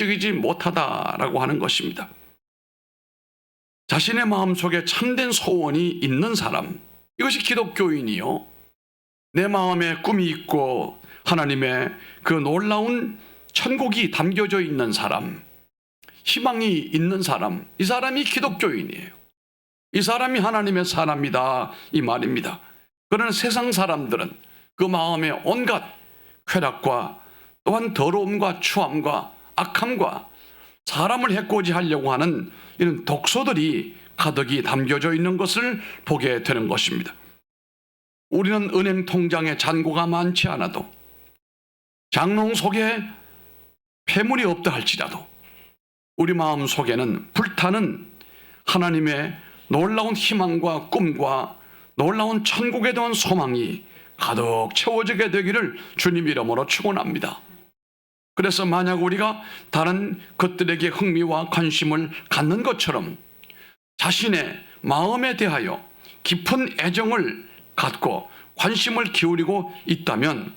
움직이지 못하다라고 하는 것입니다. 자신의 마음속에 참된 소원이 있는 사람, 이것이 기독교인이요, 내 마음에 꿈이 있고 하나님의 그 놀라운 천국이 담겨져 있는 사람, 희망이 있는 사람, 이 사람이 기독교인이에요. 이 사람이 하나님의 사람이다, 이 말입니다. 그러나 세상 사람들은 그 마음에 온갖 쾌락과 또한 더러움과 추함과 악함과 사람을 해코지 하려고 하는 이런 독소들이 가득히 담겨져 있는 것을 보게 되는 것입니다. 우리는 은행 통장에 잔고가 많지 않아도, 장롱 속에 폐물이 없다 할지라도 우리 마음 속에는 불타는 하나님의 놀라운 희망과 꿈과 놀라운 천국에 대한 소망이 가득 채워지게 되기를 주님 이름으로 축원합니다. 그래서 만약 우리가 다른 것들에게 흥미와 관심을 갖는 것처럼 자신의 마음에 대하여 깊은 애정을 갖고 관심을 기울이고 있다면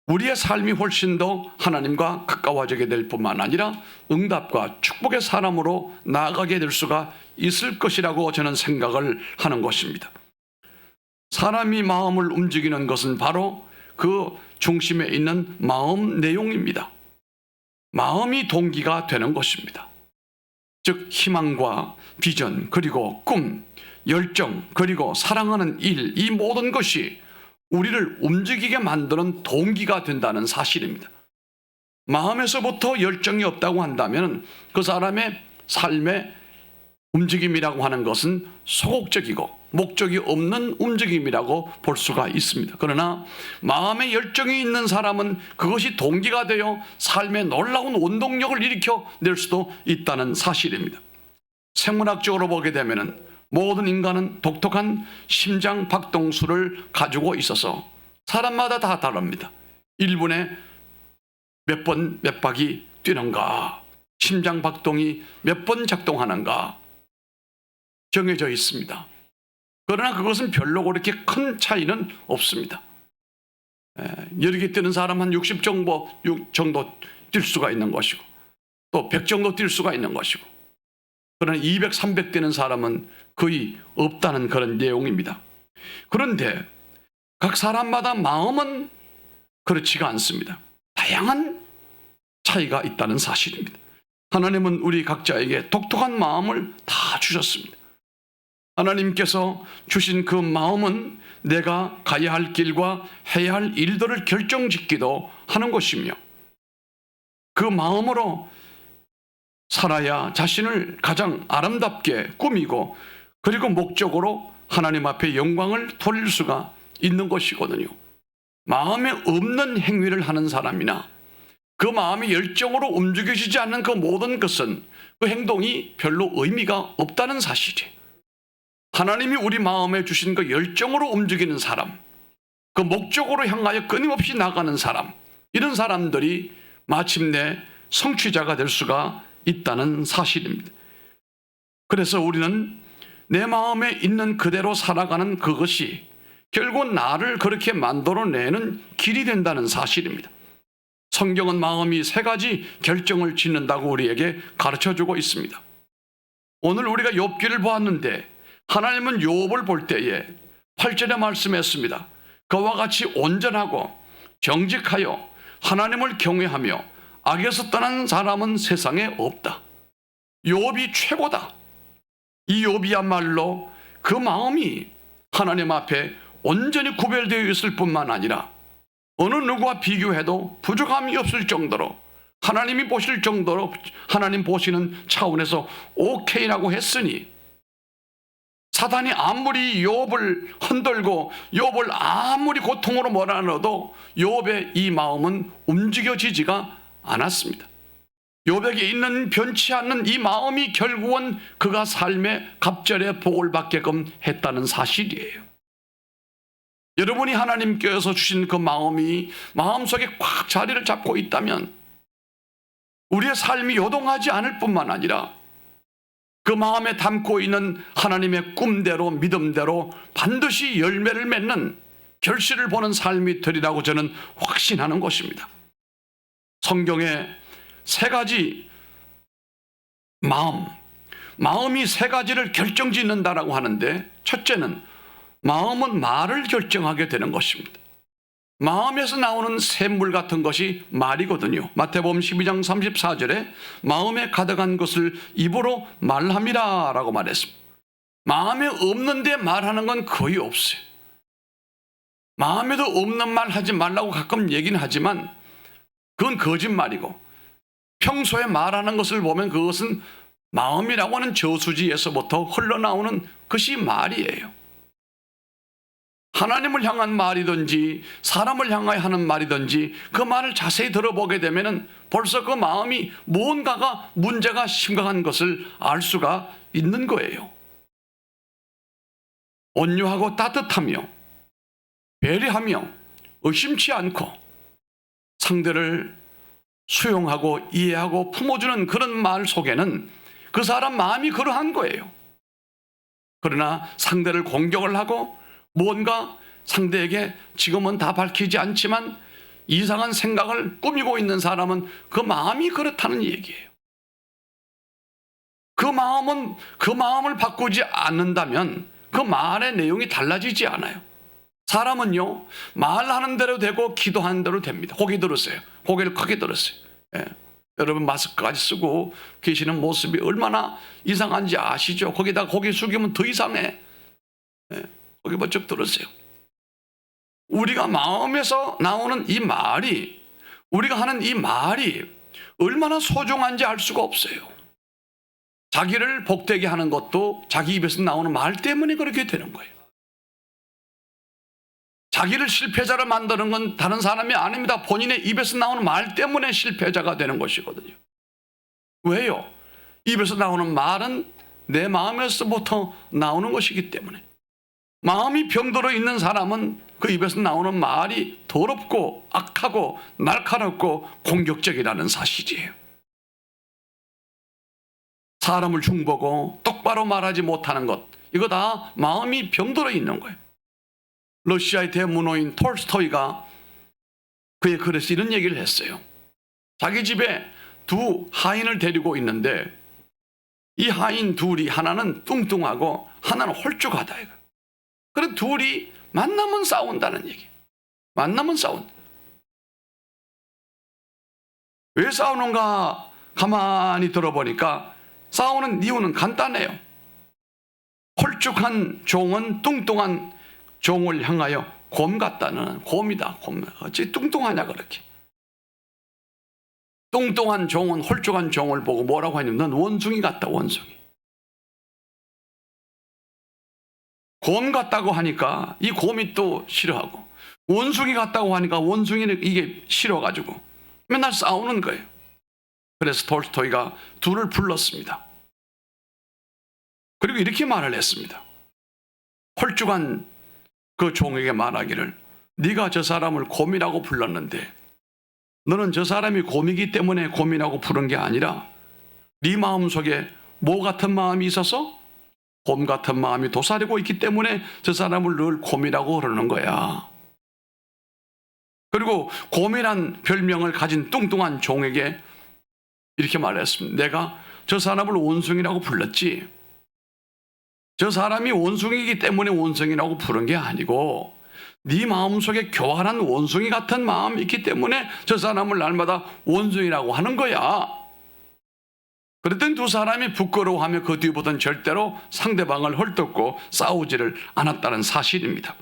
우리의 삶이 훨씬 더 하나님과 가까워지게 될 뿐만 아니라 응답과 축복의 사람으로 나아가게 될 수가 있을 것이라고 저는 생각을 하는 것입니다. 사람이 마음을 움직이는 것은 바로 그 중심에 있는 마음 내용입니다. 마음이 동기가 되는 것입니다. 즉 희망과 비전, 그리고 꿈, 열정, 그리고 사랑하는 일, 이 모든 것이 우리를 움직이게 만드는 동기가 된다는 사실입니다. 마음에서부터 열정이 없다고 한다면 그 사람의 삶의 움직임이라고 하는 것은 소극적이고 목적이 없는 움직임이라고 볼 수가 있습니다. 그러나 마음에 열정이 있는 사람은 그것이 동기가 되어 삶의 놀라운 원동력을 일으켜 낼 수도 있다는 사실입니다. 생물학적으로 보게 되면 모든 인간은 독특한 심장 박동수를 가지고 있어서 사람마다 다 다릅니다. 1분에 몇 번 몇 박이 뛰는가, 심장 박동이 몇 번 작동하는가 정해져 있습니다. 그러나 그것은 별로 그렇게 큰 차이는 없습니다. 여러 개 뛰는 사람 한 60 정도 뛸 수가 있는 것이고 또 100 정도 뛸 수가 있는 것이고, 그러나 200, 300 뛰는 사람은 거의 없다는 그런 내용입니다. 그런데 각 사람마다 마음은 그렇지가 않습니다. 다양한 차이가 있다는 사실입니다. 하나님은 우리 각자에게 독특한 마음을 다 주셨습니다. 하나님께서 주신 그 마음은 내가 가야 할 길과 해야 할 일들을 결정짓기도 하는 것이며, 그 마음으로 살아야 자신을 가장 아름답게 꾸미고 그리고 목적으로 하나님 앞에 영광을 돌릴 수가 있는 것이거든요. 마음에 없는 행위를 하는 사람이나 그 마음이 열정으로 움직여지지 않는 그 모든 것은 그 행동이 별로 의미가 없다는 사실이에요. 하나님이 우리 마음에 주신 그 열정으로 움직이는 사람, 그 목적으로 향하여 끊임없이 나가는 사람, 이런 사람들이 마침내 성취자가 될 수가 있다는 사실입니다. 그래서 우리는 내 마음에 있는 그대로 살아가는 그것이 결국 나를 그렇게 만들어내는 길이 된다는 사실입니다. 성경은 마음이 3가지 결정을 짓는다고 우리에게 가르쳐주고 있습니다. 오늘 우리가 욥기를 보았는데 하나님은 욥을 볼 때에 8절에 말씀했습니다. 그와 같이 온전하고 정직하여 하나님을 경외하며 악에서 떠난 사람은 세상에 없다. 욥이 최고다. 이 욥이야말로 그 마음이 하나님 앞에 온전히 구별되어 있을 뿐만 아니라 어느 누구와 비교해도 부족함이 없을 정도로, 하나님이 보실 정도로, 하나님 보시는 차원에서 오케이라고 했으니 사단이 아무리 욥을 흔들고 욥을 아무리 고통으로 몰아넣어도 욥의 이 마음은 움직여지지가 않았습니다. 욥에게 있는 변치 않는 이 마음이 결국은 그가 삶의 갑절에 복을 받게끔 했다는 사실이에요. 여러분이 하나님께서 주신 그 마음이 마음속에 꽉 자리를 잡고 있다면 우리의 삶이 요동하지 않을 뿐만 아니라 그 마음에 담고 있는 하나님의 꿈대로 믿음대로 반드시 열매를 맺는 결실을 보는 삶이 되리라고 저는 확신하는 것입니다. 성경에 세 가지 마음이 세 가지를 결정짓는다라고 하는데, 첫째는 마음은 말을 결정하게 되는 것입니다. 마음에서 나오는 샘물 같은 것이 말이거든요. 마태복음 12장 34절에 마음에 가득한 것을 입으로 말함이라 라고 말했습니다. 마음에 없는데 말하는 건 거의 없어요. 마음에도 없는 말 하지 말라고 가끔 얘기는 하지만 그건 거짓말이고, 평소에 말하는 것을 보면 그것은 마음이라고 하는 저수지에서부터 흘러나오는 것이 말이에요. 하나님을 향한 말이든지 사람을 향하여 하는 말이든지 그 말을 자세히 들어보게 되면 벌써 그 마음이 무언가가 문제가 심각한 것을 알 수가 있는 거예요. 온유하고 따뜻하며 배려하며 의심치 않고 상대를 수용하고 이해하고 품어주는 그런 말 속에는 그 사람 마음이 그러한 거예요. 그러나 상대를 공격을 하고 뭔가 상대에게 지금은 다 밝히지 않지만 이상한 생각을 꾸미고 있는 사람은 그 마음이 그렇다는 얘기예요. 그 마음을 바꾸지 않는다면 그 말의 내용이 달라지지 않아요. 사람은요, 말하는 대로 되고 기도하는 대로 됩니다. 고개 들으세요. 고개를 크게 들으세요. 예. 여러분 마스크까지 쓰고 계시는 모습이 얼마나 이상한지 아시죠? 거기다 고개 숙이면 더 이상해. 예. 거기 번쩍 들으세요. 우리가 마음에서 나오는 이 말이, 우리가 하는 이 말이 얼마나 소중한지 알 수가 없어요. 자기를 복되게 하는 것도 자기 입에서 나오는 말 때문에 그렇게 되는 거예요. 자기를 실패자로 만드는 건 다른 사람이 아닙니다. 본인의 입에서 나오는 말 때문에 실패자가 되는 것이거든요. 왜요? 입에서 나오는 말은 내 마음에서부터 나오는 것이기 때문에. 마음이 병들어 있는 사람은 그 입에서 나오는 말이 더럽고 악하고 날카롭고 공격적이라는 사실이에요. 사람을 흉보고 똑바로 말하지 못하는 것, 이거 다 마음이 병들어 있는 거예요. 러시아의 대문호인 톨스토이가 그의 글에서 이런 얘기를 했어요. 자기 집에 두 하인을 데리고 있는데 이 하인 둘이 하나는 뚱뚱하고 하나는 홀쭉하다. 그래 둘이 만나면 싸운다는 얘기. 만나면 싸운다. 왜 싸우는가 가만히 들어보니까 싸우는 이유는 간단해요. 홀쭉한 종은 뚱뚱한 종을 향하여 곰 같다는, 곰이다. 곰. 어찌 뚱뚱하냐 그렇게. 뚱뚱한 종은 홀쭉한 종을 보고 뭐라고 하냐면 넌 원숭이 같다. 원숭이. 곰 같다고 하니까 이 곰이 또 싫어하고, 원숭이 같다고 하니까 원숭이는 이게 싫어가지고 맨날 싸우는 거예요. 그래서 톨스토이가 둘을 불렀습니다. 그리고 이렇게 말을 했습니다. 홀쭉한 그 종에게 말하기를, 네가 저 사람을 곰이라고 불렀는데 너는 저 사람이 곰이기 때문에 곰이라고 부른 게 아니라 네 마음속에 뭐 같은 마음이 있어서 곰 같은 마음이 도사리고 있기 때문에 저 사람을 늘 곰이라고 그러는 거야. 그리고 곰이란 별명을 가진 뚱뚱한 종에게 이렇게 말했습니다. 내가 저 사람을 원숭이라고 불렀지, 저 사람이 원숭이이기 때문에 원숭이라고 부른 게 아니고 네 마음속에 교활한 원숭이 같은 마음이 있기 때문에 저 사람을 날마다 원숭이라고 하는 거야. 그랬더니 두 사람이 부끄러워하며 그 뒤부터는 절대로 상대방을 헐뜯고 싸우지를 않았다는 사실입니다.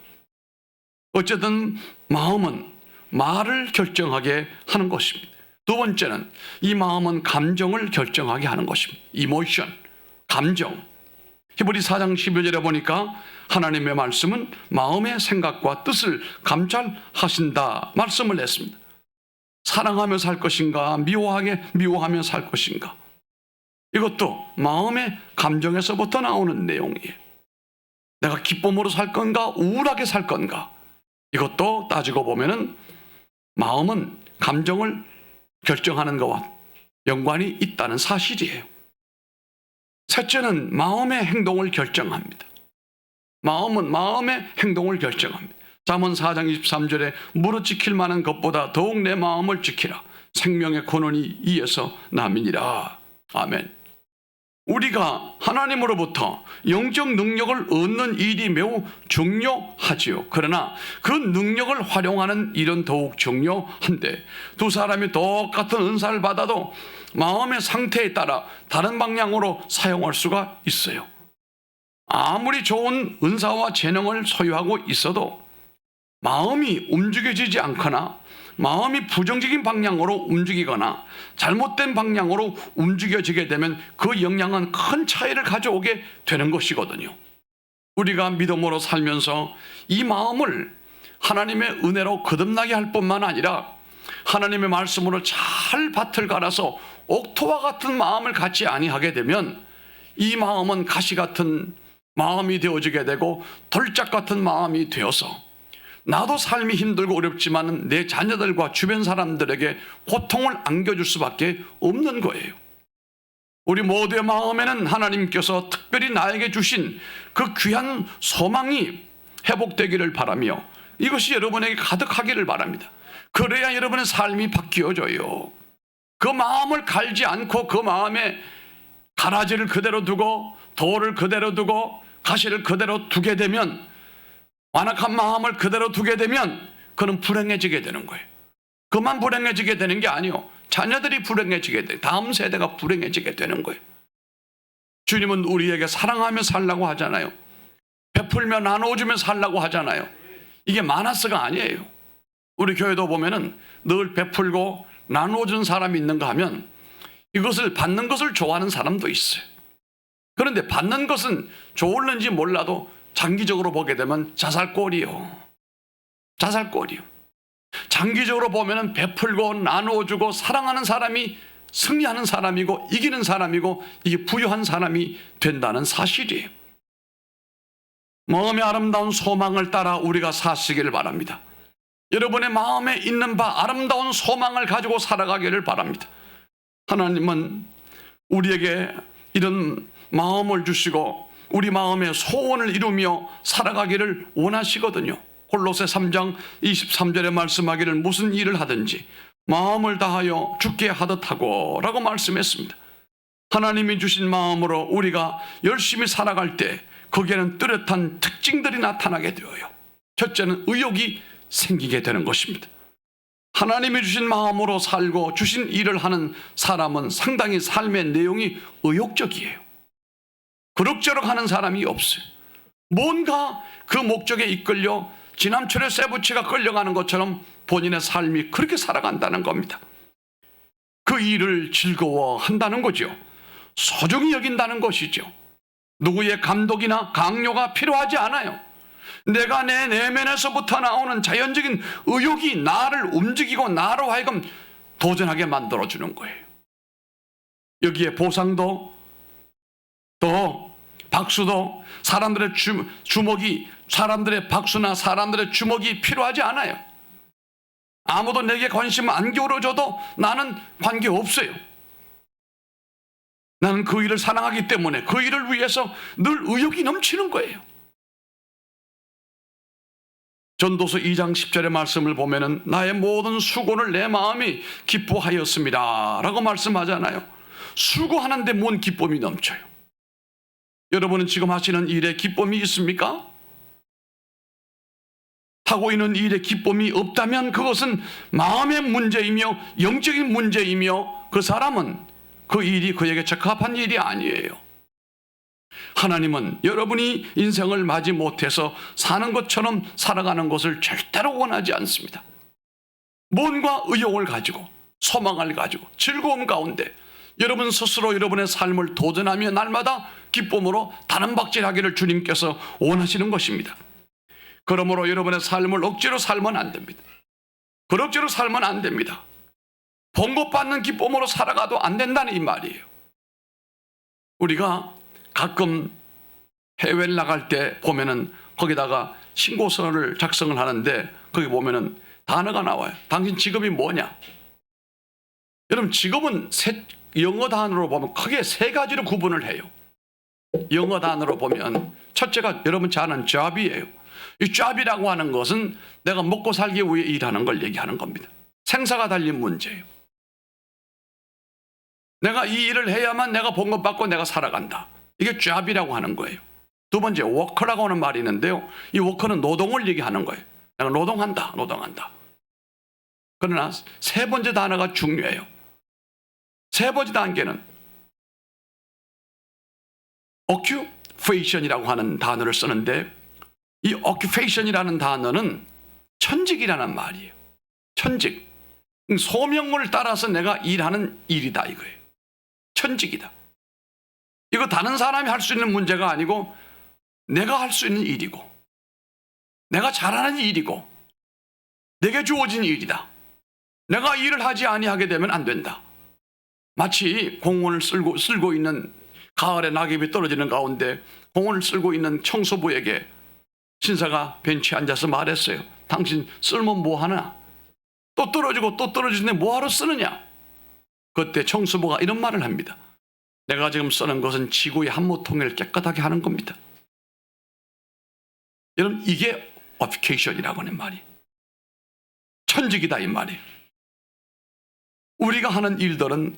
어쨌든 마음은 말을 결정하게 하는 것입니다. 두 번째는 이 마음은 감정을 결정하게 하는 것입니다. 이모션, 감정. 히브리 4장 11절에 보니까 하나님의 말씀은 마음의 생각과 뜻을 감찰하신다 말씀을 했습니다. 사랑하며 살 것인가, 미워하며 살 것인가. 이것도 마음의 감정에서부터 나오는 내용이에요. 내가 기쁨으로 살 건가, 우울하게 살 건가. 이것도 따지고 보면은 마음은 감정을 결정하는 것과 연관이 있다는 사실이에요. 셋째는 마음의 행동을 결정합니다. 마음은 마음의 행동을 결정합니다. 잠언 4장 23절에 무릇 지킬 만한 것보다 더욱 내 마음을 지키라. 생명의 근원이 이에서 남이니라. 아멘. 우리가 하나님으로부터 영적 능력을 얻는 일이 매우 중요하지요. 그러나 그 능력을 활용하는 일은 더욱 중요한데, 두 사람이 똑같은 은사를 받아도 마음의 상태에 따라 다른 방향으로 사용할 수가 있어요. 아무리 좋은 은사와 재능을 소유하고 있어도 마음이 움직여지지 않거나 마음이 부정적인 방향으로 움직이거나 잘못된 방향으로 움직여지게 되면 그 영향은 큰 차이를 가져오게 되는 것이거든요. 우리가 믿음으로 살면서 이 마음을 하나님의 은혜로 거듭나게 할 뿐만 아니라 하나님의 말씀으로 잘 밭을 갈아서 옥토와 같은 마음을 갖지 아니하게 되면 이 마음은 가시 같은 마음이 되어지게 되고 돌짝 같은 마음이 되어서 나도 삶이 힘들고 어렵지만 내 자녀들과 주변 사람들에게 고통을 안겨줄 수밖에 없는 거예요. 우리 모두의 마음에는 하나님께서 특별히 나에게 주신 그 귀한 소망이 회복되기를 바라며 이것이 여러분에게 가득하기를 바랍니다. 그래야 여러분의 삶이 바뀌어져요. 그 마음을 갈지 않고 그 마음에 가라지를 그대로 두고 돌을 그대로 두고 가시를 그대로 두게 되면, 완악한 마음을 그대로 두게 되면 그는 불행해지게 되는 거예요. 그만 불행해지게 되는 게 아니요, 자녀들이 불행해지게 돼, 다음 세대가 불행해지게 되는 거예요. 주님은 우리에게 사랑하며 살라고 하잖아요. 베풀며 나눠주며 살라고 하잖아요. 이게 마나스가 아니에요. 우리 교회도 보면은 늘 베풀고 나눠준 사람이 있는가 하면 이것을 받는 것을 좋아하는 사람도 있어요. 그런데 받는 것은 좋을는지 몰라도 장기적으로 보게 되면 자살골이요. 자살골이요. 장기적으로 보면은 베풀고 나누어주고 사랑하는 사람이 승리하는 사람이고 이기는 사람이고 이게 부유한 사람이 된다는 사실이에요. 마음의 아름다운 소망을 따라 우리가 사시기를 바랍니다. 여러분의 마음에 있는 바 아름다운 소망을 가지고 살아가기를 바랍니다. 하나님은 우리에게 이런 마음을 주시고 우리 마음의 소원을 이루며 살아가기를 원하시거든요. 골로새 3장 23절에 말씀하기를 무슨 일을 하든지 마음을 다하여 주께 하듯 하고 라고 말씀했습니다. 하나님이 주신 마음으로 우리가 열심히 살아갈 때 거기에는 뚜렷한 특징들이 나타나게 되어요. 첫째는 의욕이 생기게 되는 것입니다. 하나님이 주신 마음으로 살고 주신 일을 하는 사람은 상당히 삶의 내용이 의욕적이에요. 그럭저럭 하는 사람이 없어요. 뭔가 그 목적에 이끌려 지남철의 쇠붙이가 끌려가는 것처럼 본인의 삶이 그렇게 살아간다는 겁니다. 그 일을 즐거워한다는 거죠. 소중히 여긴다는 것이죠. 누구의 감독이나 강요가 필요하지 않아요. 내가 내 내면에서부터 나오는 자연적인 의욕이 나를 움직이고 나로 하여금 도전하게 만들어주는 거예요. 여기에 보상도 또 박수도 사람들의 주목이, 사람들의 박수나 사람들의 주목이 필요하지 않아요. 아무도 내게 관심 안 기울여줘도 나는 관계없어요. 나는 그 일을 사랑하기 때문에 그 일을 위해서 늘 의욕이 넘치는 거예요. 전도서 2장 10절의 말씀을 보면은 나의 모든 수고를 내 마음이 기뻐하였습니다 라고 말씀하잖아요. 수고하는데 뭔 기쁨이 넘쳐요. 여러분은 지금 하시는 일에 기쁨이 있습니까? 하고 있는 일에 기쁨이 없다면 그것은 마음의 문제이며 영적인 문제이며 그 사람은 그 일이 그에게 적합한 일이 아니에요. 하나님은 여러분이 인생을 맞이 못해서 사는 것처럼 살아가는 것을 절대로 원하지 않습니다. 뭔가 의욕을 가지고 소망을 가지고 즐거움 가운데 여러분 스스로 여러분의 삶을 도전하며 날마다 기쁨으로 단언박질하기를 주님께서 원하시는 것입니다. 그러므로 여러분의 삶을 억지로 살면 안 됩니다. 그럭저럭 살면 안 됩니다. 봉급받는 기쁨으로 살아가도 안 된다는 이 말이에요. 우리가 가끔 해외를 나갈 때 보면은 거기다가 신고서를 작성을 하는데 거기 보면은 단어가 나와요. 당신 직업이 뭐냐? 여러분 직업은 영어 단어로 보면 크게 세 가지로 구분을 해요. 영어 단어로 보면 첫째가 여러분 잘 아는 job이에요. 이 job이라고 하는 것은 내가 먹고 살기 위해 일하는 걸 얘기하는 겁니다. 생사가 달린 문제예요. 내가 이 일을 해야만 내가 봉급받고 내가 살아간다. 이게 job이라고 하는 거예요. 두 번째 worker라고 하는 말이 있는데요. 이 worker는 노동을 얘기하는 거예요. 내가 노동한다. 그러나 세 번째 단어가 중요해요. 세 번째 단계는 occupation이라고 하는 단어를 쓰는데, 이 occupation이라는 단어는 천직이라는 말이에요. 천직. 소명을 따라서 내가 일하는 일이다 이거예요. 천직이다. 이거 다른 사람이 할 수 있는 문제가 아니고 내가 할 수 있는 일이고, 내가 잘하는 일이고, 내게 주어진 일이다. 내가 일을 하지 아니하게 되면 안 된다. 마치 공원을 쓸고 있는, 가을에 낙엽이 떨어지는 가운데 공원을 쓸고 있는 청소부에게 신사가 벤치에 앉아서 말했어요. 당신 쓸면 뭐 하나? 또 떨어지고 또 떨어지는데 뭐하러 쓰느냐? 그때 청소부가 이런 말을 합니다. 내가 지금 쓰는 것은 지구의 한모통을 깨끗하게 하는 겁니다. 여러분, 이게 occupation이라고 하는 말이, 천직이다 이 말이에요. 우리가 하는 일들은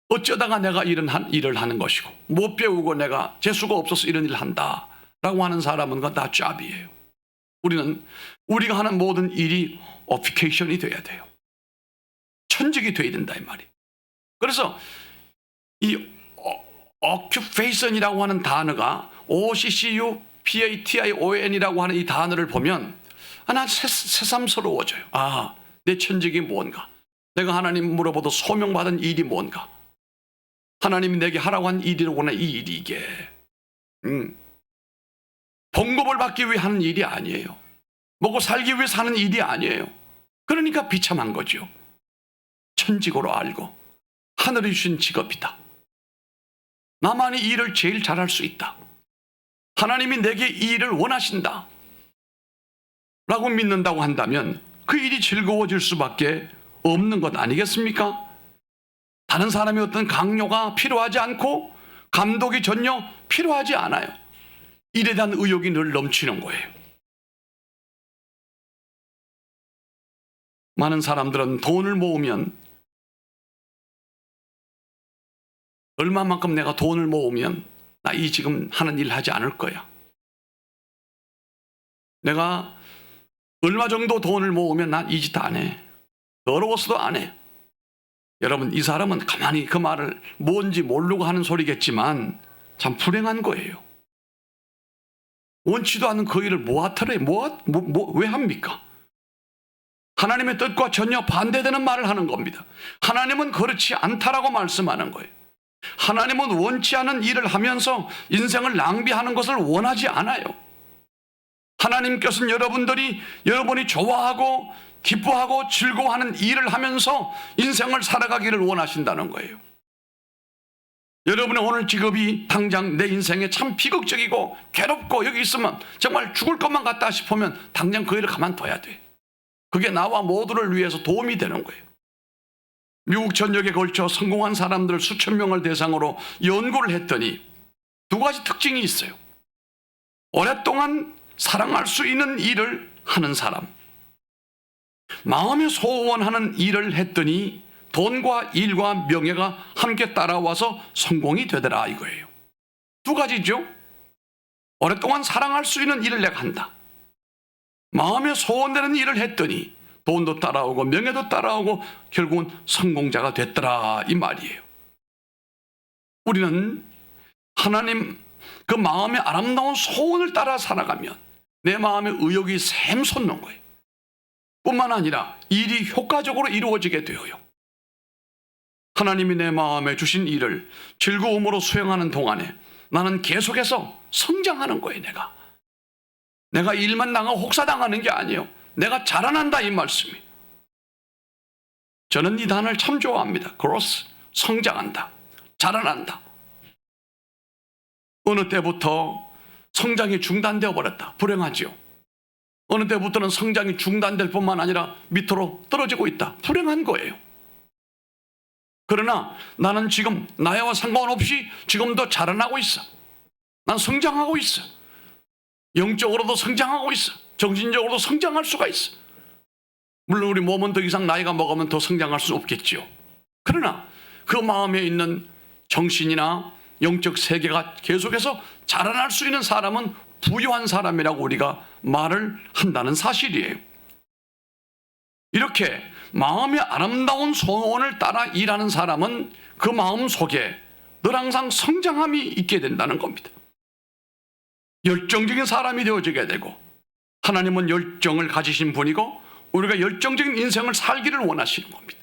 어쩌다가 내가 일을 하는 것이고, 못 배우고 내가 재수가 없어서 이런 일을 한다 라고 하는 사람은 그건 다 job이에요. 우리가 하는 모든 일이 occupation이 돼야 돼요. 천직이 돼야 된다 이 말이에요. 그래서 이 occupation이라고 하는 단어가 occupation이라고 하는 이 단어를 보면 난 새삼스러워져요. 내 천직이 뭔가, 내가 하나님 물어보도 소명받은 일이 뭔가, 하나님이 내게 하라고 한 일이로구나. 이 일이 이게 봉급을 받기 위해 하는 일이 아니에요. 먹고 살기 위해서 하는 일이 아니에요. 그러니까 비참한 거죠. 천직으로 알고 하늘이 주신 직업이다. 나만이 일을 제일 잘할 수 있다. 하나님이 내게 이 일을 원하신다 라고 믿는다고 한다면 그 일이 즐거워질 수밖에 없는 것 아니겠습니까? 다른 사람의 어떤 강요가 필요하지 않고 감독이 전혀 필요하지 않아요. 일에 대한 의욕이 늘 넘치는 거예요. 많은 사람들은 돈을 모으면, 얼마만큼 내가 돈을 모으면 나 이 지금 하는 일 하지 않을 거야. 내가 얼마 정도 돈을 모으면 난 이 짓 안 해. 더러워서도 안 해. 여러분, 이 사람은 가만히 그 말을 뭔지 모르고 하는 소리겠지만 참 불행한 거예요. 원치도 않는 그 일을 왜 합니까? 하나님의 뜻과 전혀 반대되는 말을 하는 겁니다. 하나님은 그렇지 않다라고 말씀하는 거예요. 하나님은 원치 않은 일을 하면서 인생을 낭비하는 것을 원하지 않아요. 하나님께서는 여러분이 좋아하고 기뻐하고 즐거워하는 일을 하면서 인생을 살아가기를 원하신다는 거예요. 여러분의 오늘 직업이 당장 내 인생에 참 비극적이고 괴롭고 여기 있으면 정말 죽을 것만 같다 싶으면 당장 그 일을 가만둬야 돼. 그게 나와 모두를 위해서 도움이 되는 거예요. 미국 전역에 걸쳐 성공한 사람들 수천 명을 대상으로 연구를 했더니 두 가지 특징이 있어요. 오랫동안 사랑할 수 있는 일을 하는 사람, 마음에 소원하는 일을 했더니 돈과 일과 명예가 함께 따라와서 성공이 되더라 이거예요. 두 가지죠. 오랫동안 사랑할 수 있는 일을 내가 한다. 마음에 소원되는 일을 했더니 돈도 따라오고 명예도 따라오고 결국은 성공자가 됐더라 이 말이에요. 우리는 하나님 그 마음의 아름다운 소원을 따라 살아가면 내 마음의 의욕이 샘솟는 거예요. 뿐만 아니라 일이 효과적으로 이루어지게 되어요. 하나님이 내 마음에 주신 일을 즐거움으로 수행하는 동안에 나는 계속해서 성장하는 거예요. 내가 일만 당하고 혹사당하는 게 아니에요. 내가 자라난다 이 말씀이. 저는 이 단어를 참 좋아합니다. growth, 성장한다, 자라난다. 어느 때부터 성장이 중단되어 버렸다. 불행하지요. 어느 때부터는 성장이 중단될 뿐만 아니라 밑으로 떨어지고 있다. 불행한 거예요. 그러나 나는 지금 나이와 상관없이 지금도 자라나고 있어. 난 성장하고 있어. 영적으로도 성장하고 있어. 정신적으로도 성장할 수가 있어. 물론 우리 몸은 더 이상 나이가 먹으면 더 성장할 수 없겠지요. 그러나 그 마음에 있는 정신이나 영적 세계가 계속해서 자라날 수 있는 사람은 부유한 사람이라고 우리가 말을 한다는 사실이에요. 이렇게 마음의 아름다운 소원을 따라 일하는 사람은 그 마음 속에 늘 항상 성장함이 있게 된다는 겁니다. 열정적인 사람이 되어지게 되고, 하나님은 열정을 가지신 분이고 우리가 열정적인 인생을 살기를 원하시는 겁니다.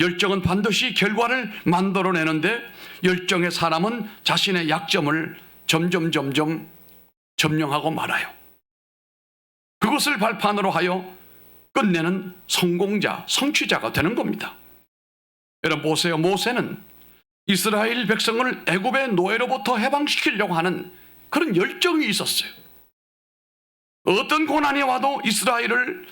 열정은 반드시 결과를 만들어내는데, 열정의 사람은 자신의 약점을 점점 점령하고 말아요. 그것을 발판으로 하여 끝내는 성공자, 성취자가 되는 겁니다. 여러분 보세요. 모세는 이스라엘 백성을 애굽의 노예로부터 해방시키려고 하는 그런 열정이 있었어요. 어떤 고난이 와도 이스라엘을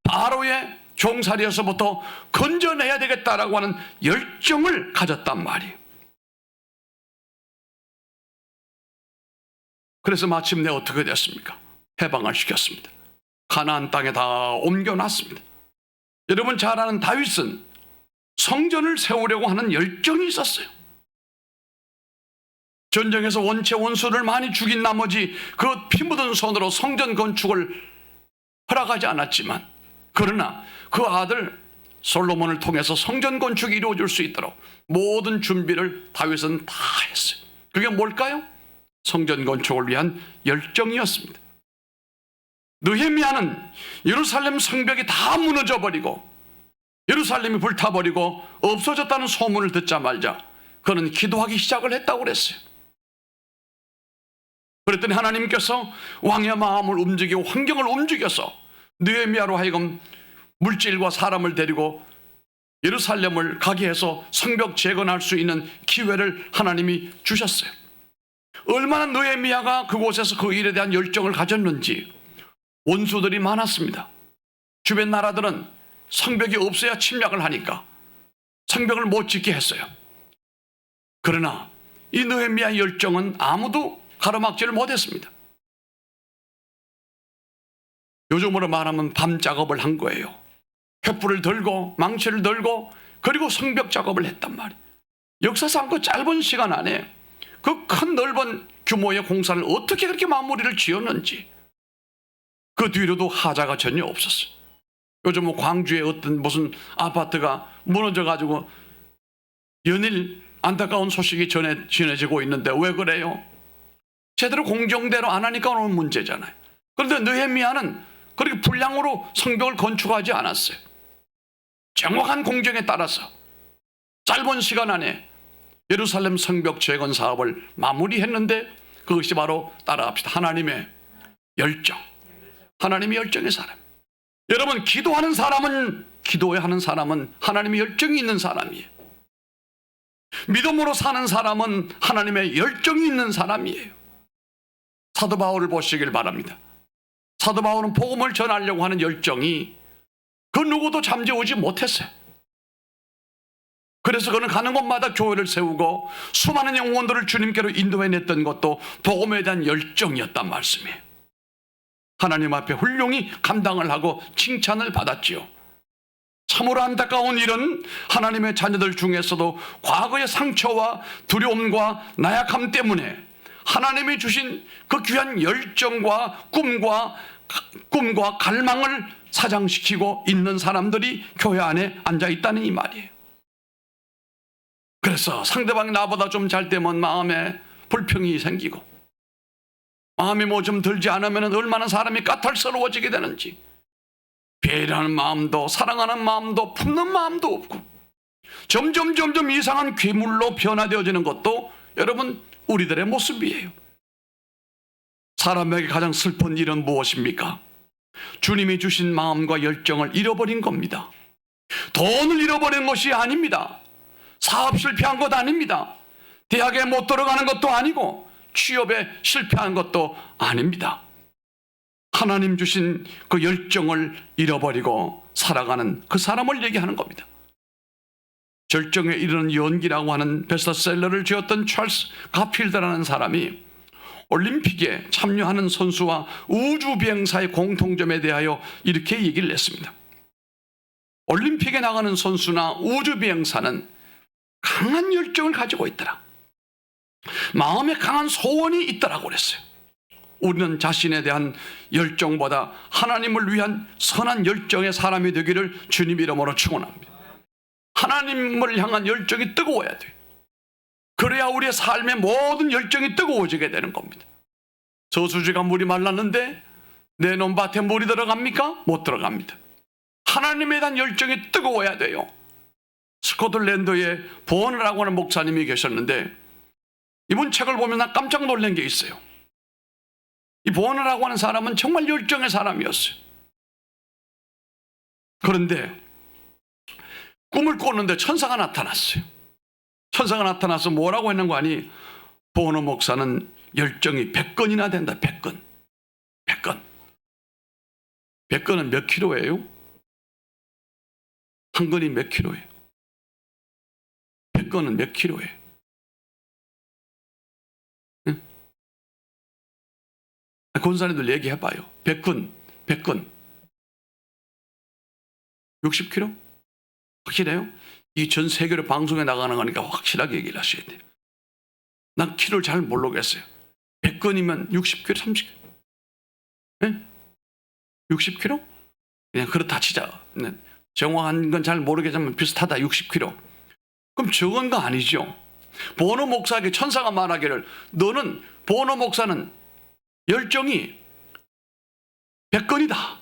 바로의 종살이에서부터 건져내야 되겠다라고 하는 열정을 가졌단 말이에요. 그래서 마침내 어떻게 됐습니까? 해방을 시켰습니다. 가나안 땅에 다 옮겨놨습니다. 여러분 잘 아는 다윗은 성전을 세우려고 하는 열정이 있었어요. 전쟁에서 원체 원수를 많이 죽인 나머지 그 피 묻은 손으로 성전 건축을 허락하지 않았지만, 그러나 그 아들 솔로몬을 통해서 성전 건축이 이루어질 수 있도록 모든 준비를 다윗은 다 했어요. 그게 뭘까요? 성전 건축을 위한 열정이었습니다. 느헤미야는 예루살렘 성벽이 다 무너져 버리고 예루살렘이 불타버리고 없어졌다는 소문을 듣자마자 그는 기도하기 시작을 했다고 그랬어요. 그랬더니 하나님께서 왕의 마음을 움직이고 환경을 움직여서 느헤미야로 하여금 물질과 사람을 데리고 예루살렘을 가게 해서 성벽 재건할 수 있는 기회를 하나님이 주셨어요. 얼마나 느헤미야가 그곳에서 그 일에 대한 열정을 가졌는지. 원수들이 많았습니다. 주변 나라들은 성벽이 없어야 침략을 하니까 성벽을 못 짓게 했어요. 그러나 이 느헤미야의 열정은 아무도 가로막지를 못했습니다. 요즘으로 말하면 밤 작업을 한 거예요. 횃불을 들고 망치를 들고 그리고 성벽 작업을 했단 말이에요. 역사상 그 짧은 시간 안에 그 큰 넓은 규모의 공사를 어떻게 그렇게 마무리를 지었는지, 그 뒤로도 하자가 전혀 없었어요. 요즘 뭐 광주에 어떤 무슨 아파트가 무너져가지고 연일 안타까운 소식이 전해지고 있는데 왜 그래요? 제대로 공정대로 안 하니까 오는 문제잖아요. 그런데 느헤미야는 그렇게 불량으로 성벽을 건축하지 않았어요. 정확한 공정에 따라서 짧은 시간 안에 예루살렘 성벽 재건 사업을 마무리했는데, 그것이 바로 따라합시다. 하나님의 열정. 하나님의 열정의 사람. 여러분 기도하는 사람은, 기도하는 사람은 하나님의 열정이 있는 사람이에요. 믿음으로 사는 사람은 하나님의 열정이 있는 사람이에요. 사도 바울을 보시길 바랍니다. 사도 바울은 복음을 전하려고 하는 열정이 그 누구도 잠재우지 못했어요. 그래서 그는 가는 곳마다 교회를 세우고 수많은 영혼들을 주님께로 인도해냈던 것도 복음에 대한 열정이었단 말씀이에요. 하나님 앞에 훌륭히 감당을 하고 칭찬을 받았지요. 참으로 안타까운 일은 하나님의 자녀들 중에서도 과거의 상처와 두려움과 나약함 때문에 하나님이 주신 그 귀한 열정과 꿈과 갈망을 사장시키고 있는 사람들이 교회 안에 앉아 있다는 이 말이에요. 그래서 상대방이 나보다 좀 잘 되면 마음에 불평이 생기고, 마음이 뭐 좀 들지 않으면 얼마나 사람이 까탈스러워지게 되는지, 배려하는 마음도 사랑하는 마음도 품는 마음도 없고 점점 이상한 괴물로 변화되어지는 것도 여러분 우리들의 모습이에요. 사람에게 가장 슬픈 일은 무엇입니까? 주님이 주신 마음과 열정을 잃어버린 겁니다. 돈을 잃어버린 것이 아닙니다. 사업 실패한 것 아닙니다. 대학에 못 들어가는 것도 아니고 취업에 실패한 것도 아닙니다. 하나님 주신 그 열정을 잃어버리고 살아가는 그 사람을 얘기하는 겁니다. 절정에 이르는 연기라고 하는 베스트셀러를 지었던 찰스 가필드라는 사람이 올림픽에 참여하는 선수와 우주비행사의 공통점에 대하여 이렇게 얘기를 했습니다. 올림픽에 나가는 선수나 우주비행사는 강한 열정을 가지고 있더라. 마음에 강한 소원이 있더라고 그랬어요. 우리는 자신에 대한 열정보다 하나님을 위한 선한 열정의 사람이 되기를 주님 이름으로 축원합니다. 하나님을 향한 열정이 뜨거워야 돼요. 그래야 우리의 삶의 모든 열정이 뜨거워지게 되는 겁니다. 저수지가 물이 말랐는데 내 논밭에 물이 들어갑니까? 못 들어갑니다. 하나님에 대한 열정이 뜨거워야 돼요. 스코틀랜드에 보너라고 하는 목사님이 계셨는데 이분 책을 보면 나 깜짝 놀란 게 있어요. 이 보너라고 하는 사람은 정말 열정의 사람이었어요. 그런데 꿈을 꿨는데 천사가 나타났어요. 천사가 나타나서 뭐라고 했는 거 아니? 보너 목사는 열정이 100건이나 된다. 100건. 100건. 100건은 몇 킬로예요? 한 건이 몇 킬로예요? 100건은 몇 킬로예요? 응? 권사님들 얘기해봐요. 100건 60킬로? 확실해요? 이 전 세계로 방송에 나가는 거니까 확실하게 얘기를 하셔야 돼요. 난 킬로를 잘 모르겠어요. 100건이면 60킬로, 30킬로? 네? 60킬로? 그냥 그렇다 치자. 네. 정확한 건 잘 모르겠지만 비슷하다. 60킬로. 그럼 적은 거 아니죠. 보너 목사에게 천사가 말하기를 너는 보너 목사는 열정이 100건이다.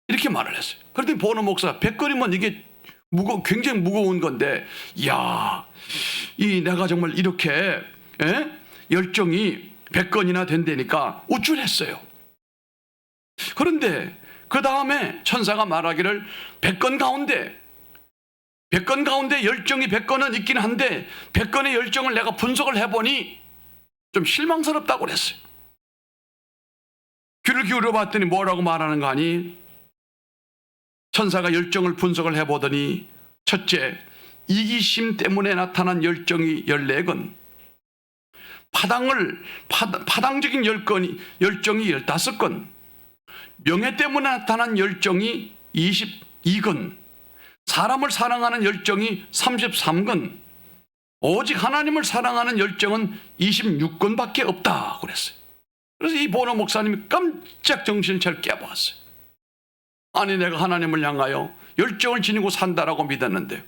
이렇게 말을 했어요. 그런데 보너 목사 100건이면 이게 굉장히 무거운 건데, 이야, 내가 정말 이렇게 열정이 100건이나 된다니까 우쭐했어요. 그런데 그 다음에 천사가 말하기를 100건 가운데 열정이 100건은 있긴 한데 100건의 열정을 내가 분석을 해보니 좀 실망스럽다고 그랬어요. 귀를 기울여 봤더니 뭐라고 말하는 거 아니? 천사가 열정을 분석을 해보더니 첫째, 이기심 때문에 나타난 열정이 14건, 파당적인 열정이 15건, 명예 때문에 나타난 열정이 22건, 사람을 사랑하는 열정이 33건, 오직 하나님을 사랑하는 열정은 26건밖에 없다 그랬어요. 그래서 이 보너 목사님이 깜짝 정신을 차려 깨보았어요. 아니 내가 하나님을 향하여 열정을 지니고 산다라고 믿었는데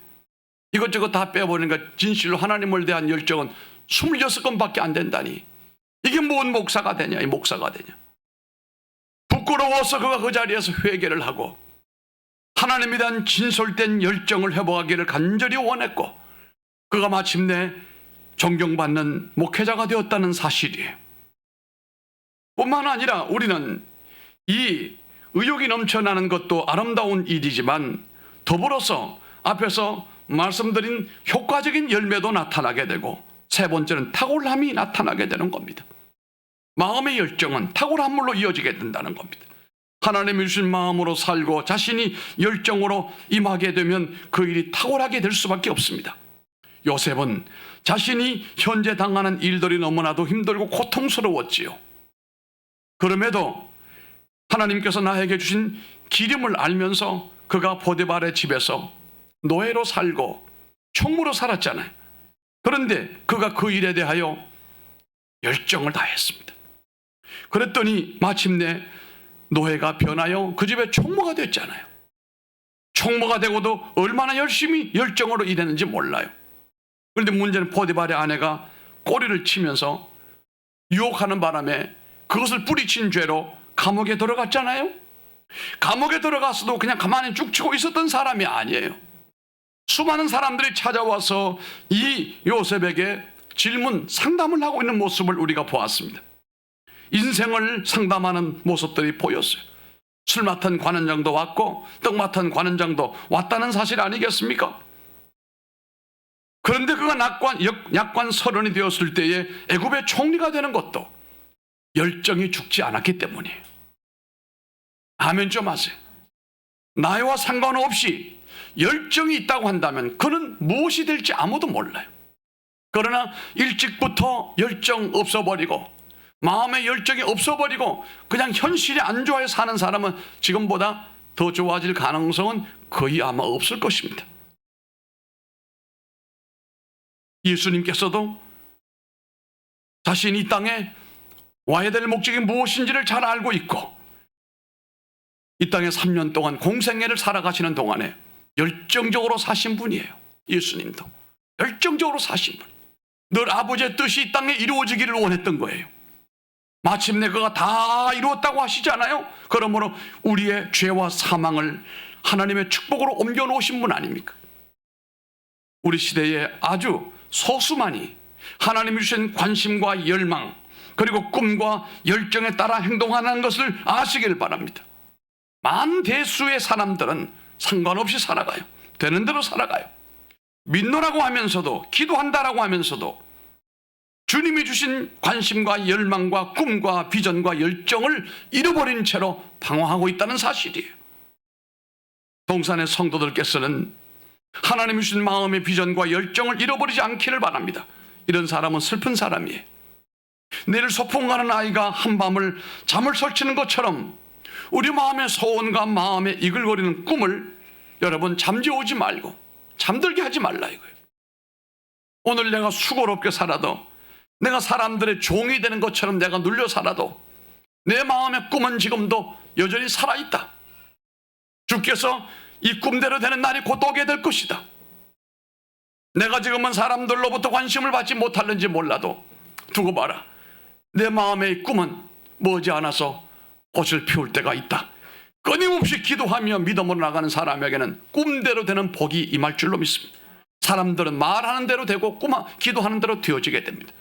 이것저것 다 빼버리니까 진실로 하나님을 대한 열정은 26건밖에 안 된다니 이게 뭔 목사가 되냐? 이 목사가 되냐? 부끄러워서 그가 그 자리에서 회개를 하고 하나님에 대한 진솔된 열정을 회복하기를 간절히 원했고 그가 마침내 존경받는 목회자가 되었다는 사실이에요. 뿐만 아니라 우리는 이 의욕이 넘쳐나는 것도 아름다운 일이지만 더불어서 앞에서 말씀드린 효과적인 열매도 나타나게 되고 세 번째는 탁월함이 나타나게 되는 겁니다. 마음의 열정은 탁월함으로 이어지게 된다는 겁니다. 하나님이 주신 마음으로 살고 자신이 열정으로 임하게 되면 그 일이 탁월하게 될 수밖에 없습니다. 요셉은 자신이 현재 당하는 일들이 너무나도 힘들고 고통스러웠지요. 그럼에도 하나님께서 나에게 주신 기름을 알면서 그가 보디발의 집에서 노예로 살고 총무로 살았잖아요. 그런데 그가 그 일에 대하여 열정을 다했습니다. 그랬더니 마침내 노예가 변하여 그 집의 총무가 됐잖아요. 총무가 되고도 얼마나 열심히 열정으로 일했는지 몰라요. 그런데 문제는 보디발의 아내가 꼬리를 치면서 유혹하는 바람에 그것을 뿌리친 죄로 감옥에 들어갔잖아요. 감옥에 들어갔어도 그냥 가만히 죽치고 있었던 사람이 아니에요. 수많은 사람들이 찾아와서 이 요셉에게 질문, 상담을 하고 있는 모습을 우리가 보았습니다. 인생을 상담하는 모습들이 보였어요. 술 맡은 관원장도 왔고 떡 맡은 관원장도 왔다는 사실 아니겠습니까? 그런데 그가 약관 서른이 되었을 때에 애굽의 총리가 되는 것도 열정이 죽지 않았기 때문이에요. 아멘 좀 하세요. 나이와 상관없이 열정이 있다고 한다면 그는 무엇이 될지 아무도 몰라요. 그러나 일찍부터 열정 없어버리고 마음의 열정이 없어버리고 그냥 현실이 안 좋아해 사는 사람은 지금보다 더 좋아질 가능성은 거의 아마 없을 것입니다. 예수님께서도 자신이 이 땅에 와야 될 목적이 무엇인지를 잘 알고 있고 이 땅에 3년 동안 공생애를 살아가시는 동안에 열정적으로 사신 분이에요. 예수님도 열정적으로 사신 분. 늘 아버지의 뜻이 이 땅에 이루어지기를 원했던 거예요. 마침내 그가 다 이루었다고 하시잖아요. 그러므로 우리의 죄와 사망을 하나님의 축복으로 옮겨놓으신 분 아닙니까? 우리 시대에 아주 소수만이 하나님이 주신 관심과 열망 그리고 꿈과 열정에 따라 행동하는 것을 아시기를 바랍니다. 많은 대수의 사람들은 상관없이 살아가요. 되는 대로 살아가요. 믿노라고 하면서도 기도한다라고 하면서도 주님이 주신 관심과 열망과 꿈과 비전과 열정을 잃어버린 채로 방황하고 있다는 사실이에요. 동산의 성도들께서는 하나님이 주신 마음의 비전과 열정을 잃어버리지 않기를 바랍니다. 이런 사람은 슬픈 사람이에요. 내일 소풍 가는 아이가 한밤을 잠을 설치는 것처럼 우리 마음의 소원과 마음의 이글거리는 꿈을 여러분 잠재우지 말고 잠들게 하지 말라 이거예요. 오늘 내가 수고롭게 살아도 내가 사람들의 종이 되는 것처럼 내가 눌려 살아도 내 마음의 꿈은 지금도 여전히 살아있다. 주께서 이 꿈대로 되는 날이 곧 오게 될 것이다. 내가 지금은 사람들로부터 관심을 받지 못하는지 몰라도 두고 봐라. 내 마음의 꿈은 머지않아서 꽃을 피울 때가 있다. 끊임없이 기도하며 믿음으로 나가는 사람에게는 꿈대로 되는 복이 임할 줄로 믿습니다. 사람들은 말하는 대로 되고 기도하는 대로 되어지게 됩니다.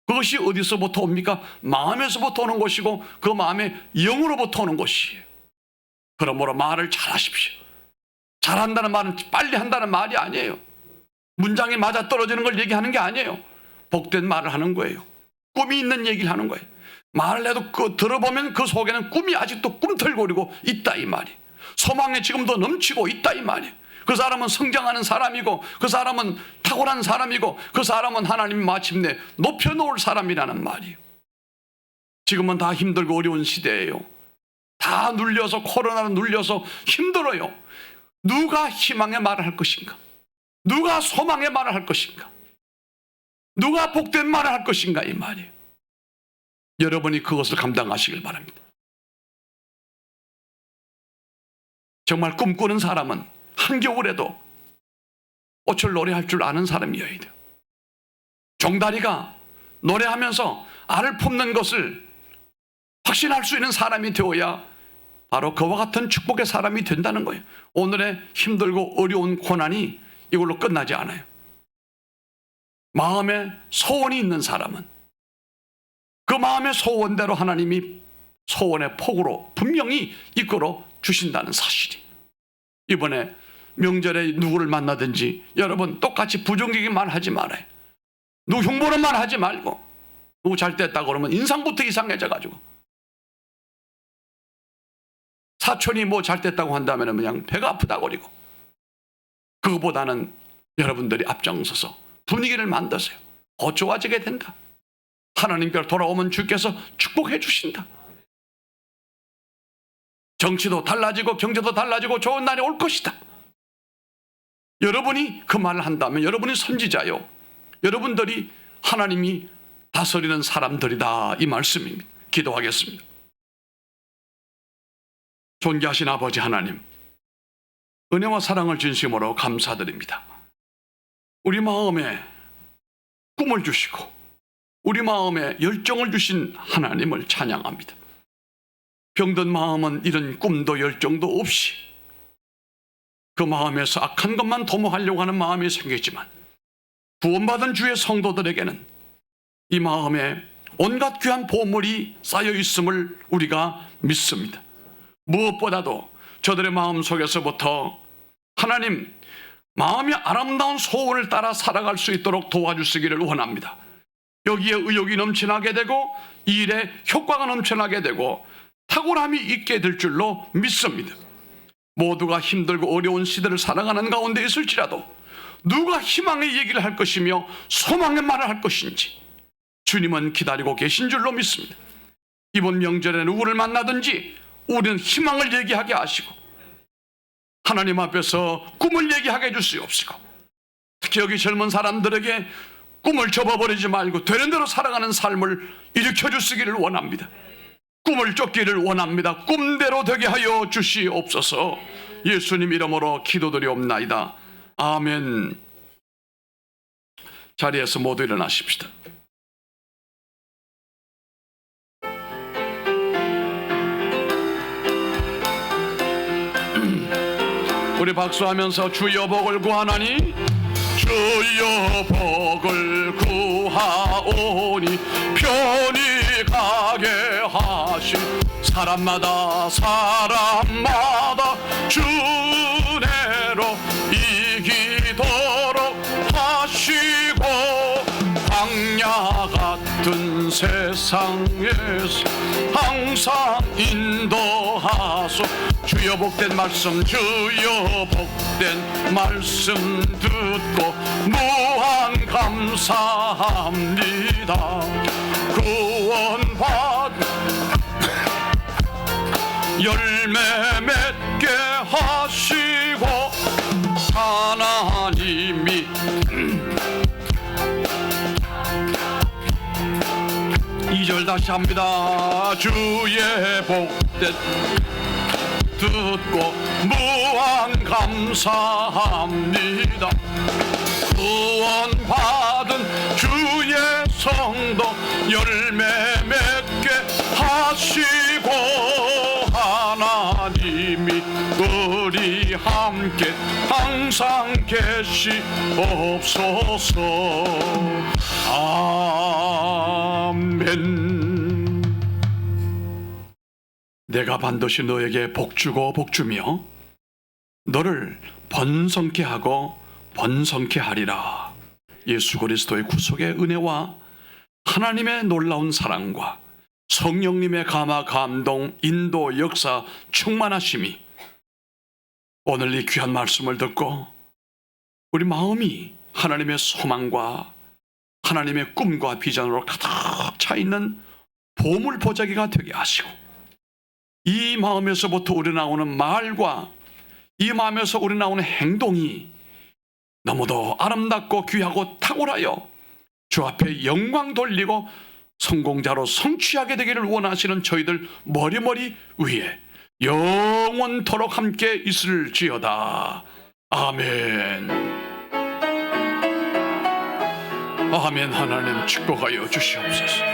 그것이 어디서부터 옵니까? 마음에서부터 오는 것이고 그 마음의 영으로부터 오는 것이에요. 그러므로 말을 잘하십시오. 잘한다는 말은 빨리 한다는 말이 아니에요. 문장이 맞아떨어지는 걸 얘기하는 게 아니에요. 복된 말을 하는 거예요. 꿈이 있는 얘기를 하는 거예요. 말을 해도 들어보면 그 속에는 꿈이 아직도 꿈틀거리고 있다 이 말이에요. 소망이 지금도 넘치고 있다 이 말이에요. 그 사람은 성장하는 사람이고 그 사람은 탁월한 사람이고 그 사람은 하나님이 마침내 높여놓을 사람이라는 말이에요. 지금은 다 힘들고 어려운 시대예요. 다 눌려서 코로나로 눌려서 힘들어요. 누가 희망의 말을 할 것인가? 누가 소망의 말을 할 것인가? 누가 복된 말을 할 것인가 이 말이에요. 여러분이 그것을 감당하시길 바랍니다. 정말 꿈꾸는 사람은 한겨울에도 꽃을 노래할 줄 아는 사람이어야 돼요. 종다리가 노래하면서 알을 품는 것을 확신할 수 있는 사람이 되어야 바로 그와 같은 축복의 사람이 된다는 거예요. 오늘의 힘들고 어려운 고난이 이걸로 끝나지 않아요. 마음에 소원이 있는 사람은 그 마음의 소원대로 하나님이 소원의 폭으로 분명히 이끌어 주신다는 사실이. 이번에 명절에 누구를 만나든지 여러분 똑같이 부정적인만 하지 말아요. 누구 흉보는 말 하지 말고 누구 잘 됐다고 그러면 인상부터 이상해져 가지고 사촌이 뭐 잘 됐다고 한다면 그냥 배가 아프다고 그러고 그거보다는 여러분들이 앞장서서 분위기를 만드세요. 곧 좋아지게 된다. 하나님께로 돌아오면 주께서 축복해 주신다. 정치도 달라지고 경제도 달라지고 좋은 날이 올 것이다. 여러분이 그 말을 한다면 여러분이 선지자요. 여러분들이 하나님이 다스리는 사람들이다 이 말씀입니다. 기도하겠습니다. 존귀하신 아버지 하나님, 은혜와 사랑을 진심으로 감사드립니다. 우리 마음에 꿈을 주시고 우리 마음에 열정을 주신 하나님을 찬양합니다. 병든 마음은 이런 꿈도 열정도 없이 그 마음에서 악한 것만 도모하려고 하는 마음이 생기지만 구원받은 주의 성도들에게는 이 마음에 온갖 귀한 보물이 쌓여 있음을 우리가 믿습니다. 무엇보다도 저들의 마음 속에서부터 하나님 마음이 아름다운 소원을 따라 살아갈 수 있도록 도와주시기를 원합니다. 여기에 의욕이 넘쳐나게 되고 이 일에 효과가 넘쳐나게 되고 탁월함이 있게 될 줄로 믿습니다. 모두가 힘들고 어려운 시대를 살아가는 가운데 있을지라도 누가 희망의 얘기를 할 것이며 소망의 말을 할 것인지 주님은 기다리고 계신 줄로 믿습니다. 이번 명절에 누구를 만나든지 우리는 희망을 얘기하게 하시고 하나님 앞에서 꿈을 얘기하게 해주시옵시고 특히 여기 젊은 사람들에게 꿈을 접어버리지 말고 되는 대로 살아가는 삶을 일으켜 주시기를 원합니다. 꿈을 쫓기를 원합니다. 꿈대로 되게 하여 주시옵소서. 예수님 이름으로 기도드리옵나이다. 아멘. 자리에서 모두 일어나십시다. 우리 박수하면서 주여 복을 구하나니 주여 복을 구하오니 편히 가게 하심 사람마다 주내로 이기도록 하시고 광야 같은 세상에서 항상 인도하소 주여 복된 말씀 주여 복된 말씀 듣고 무한 감사합니다. 구원받 열매 맺게 하시고 하나님이 2절 다시 합니다. 주의 복된 듣고 무한 감사합니다. 구원받은 주의 성도 열매 맺게 하시고 하나님이 우리 함께 항상 계시옵소서. 아멘. 내가 반드시 너에게 복주고 복주며 너를 번성케 하고 번성케 하리라. 예수 그리스도의 구속의 은혜와 하나님의 놀라운 사랑과 성령님의 감화 감동 인도 역사 충만하심이 오늘 이 귀한 말씀을 듣고 우리 마음이 하나님의 소망과 하나님의 꿈과 비전으로 가득 차 있는 보물 보자기가 되게 하시고 이 마음에서부터 우러나오는 말과 이 마음에서 우러나오는 행동이 너무도 아름답고 귀하고 탁월하여 주 앞에 영광 돌리고 성공자로 성취하게 되기를 원하시는 저희들 머리머리 위에 영원토록 함께 있을지어다. 아멘. 아멘. 하나님 축복하여 주시옵소서.